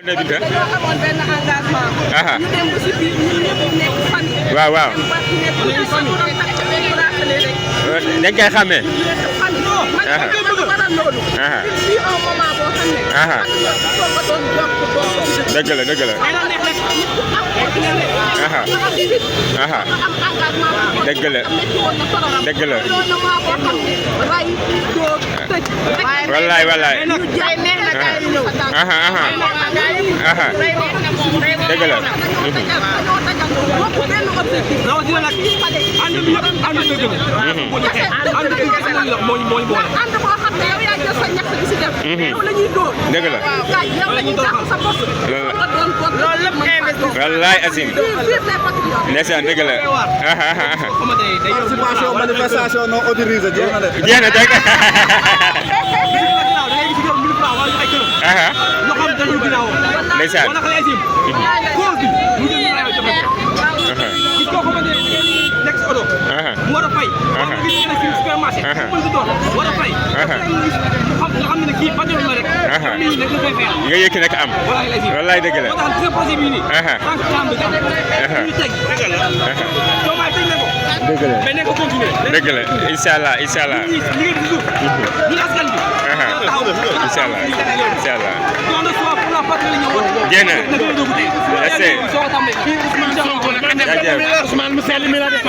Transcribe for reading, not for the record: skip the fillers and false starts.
ne Binta. dañoo amoon benn engagement. ñu dem ba si biir ñun ñëpp nekk fan. waaw waaw. nekk dañ koy xàmmee. fan man waral loolu. fii un moment boo xam ne. foog nga doon jokk dëgg la dëgg la. dëgg la dëgg la. wallaay wallaay. dëgg la. dëgg la. wallaay Azim. ndeysaan dëgg la. participation manifestation non autorisée jeex na de. jeex na dëgg. ndeysaan. mu war a fay. wala nga gis ne supermarché. mën si doon war a fay. nga xam ne kii patriote la rek. nit ñi nag nga koy fayal. nga yëkk nag am. wallaay dëgg la. moo tax gis nga projet bii nii. tant que temps bi ñu teg. Diomaye teg na ko. dëgg la mais nañ ko continuer. dëgg la incha allah incha allah. liggéey bi suuf. ñun askan bi. taxaw incha allah incha allah. don de soi pour la patrie la ñu woote. jéem a. na gën a dugg tey. merci. soo ko tàmbalee. kii Ousmane Sonko nag. jaajëf. Ousmane mu sell mi la def.